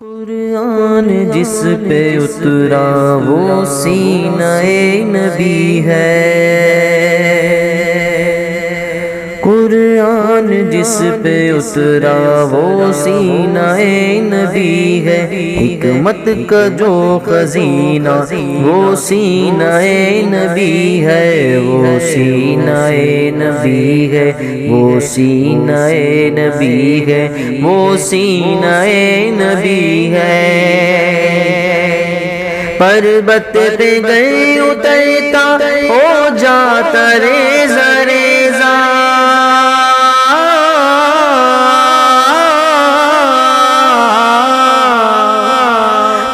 قرآن جس پہ اترا وہ سینہ نبی ہے، قرآن جس پہ اترا وہ سینہ نبی ہے، حکمت کا جو خزینہ وہ سینہ نبی ہے، وہ سینہ نبی ہے، وہ سینہ نبی ہے، وہ سینہ نبی ہے۔ پربت پہ گئے اترتا ہو جاتا ریزہ ریزہ،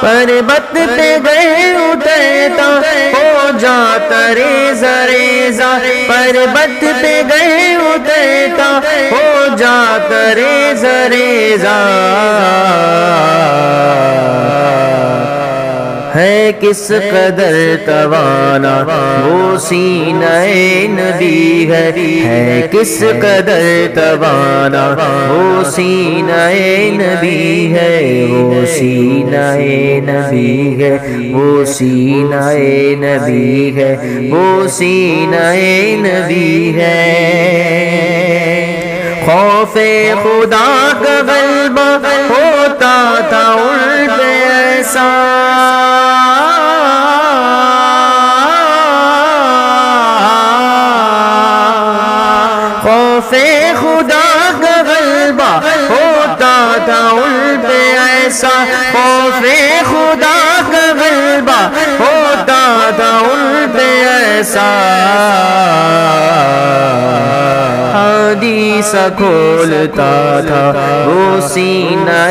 پربت پہ گئے اترتا ہو جاتا ریزہ ریزہ، پربت پہ گئے اترتا ہو جاتا ریزہ ریزہ۔ ہے کس قدر توانا وہ سینہ نبی ہے کس قدر توانا وہ سینہ نبی ہے، وہ سینہ نبی ہے، وہ سینہ نبی ہے، وہ سینہ نبی ہے۔ خوف خدا کا غلبہ ہوتا تھا ان پہ ایسا، خوف خدا کا غلبہ ہوتا تھا ان پہ ایسا، خوف خدا کا غلبہ ہوتا تھا ان پہ ایسا۔ حدیث کھولتا تھا وہ سینہ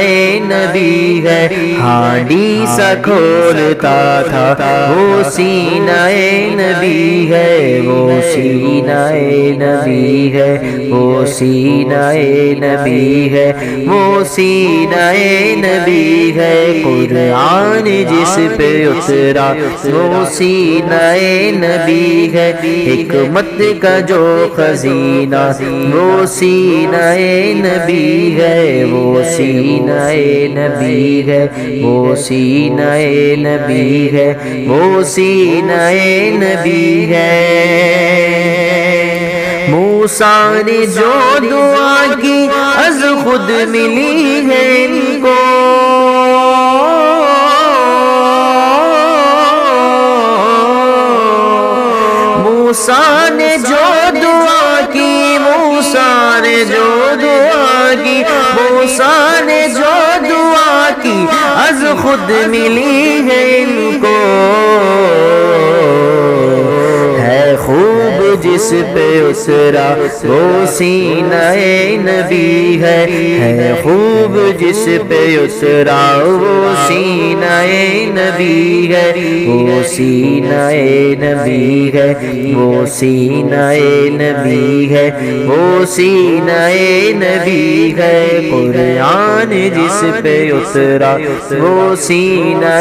نبی ہے، حدیث کھولتا تھا وہ سینہ نبی ہے، وہ سینہ نبی ہے، وہ سینہ نبی ہے، وہ سینہ نبی ہے۔ قرآن جس پہ اترا وہ سینہ نبی ہے، حکمت کا جو خزینہ وہ سینہ نبی ہے، وہ سینہ نبی ہے، وہ سینہ نبی ہے، وہ سینہ نبی ہے۔ موسیٰ نے جو دعا کی از خود ملی ہے ان کو، موسیٰ نے جو دعا کی، موسیٰ نے جو دعا کی، موسیٰ نے جو دعا کی از خود ملی ہے ان کو۔ ہے خوب جس پہ اترا وہ سینہ نبی ہے خوب جس پہ اترا وہ سینہ نبی ہے، وہ سینہ نبی ہے، وہ سینہ نبی ہے، وہ سینہ نبی ہے۔ قرآن جس پہ اترا وہ سینہ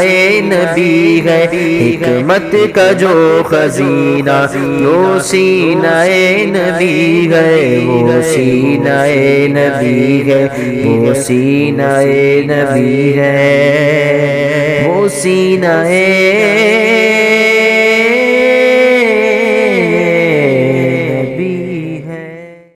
نبی ہے، حکمت کا جو خزینہ وہ سینہ نبی ہے، وہ سینہ نبی ہے، وہ سینہ نبی ہے، وہ سینہ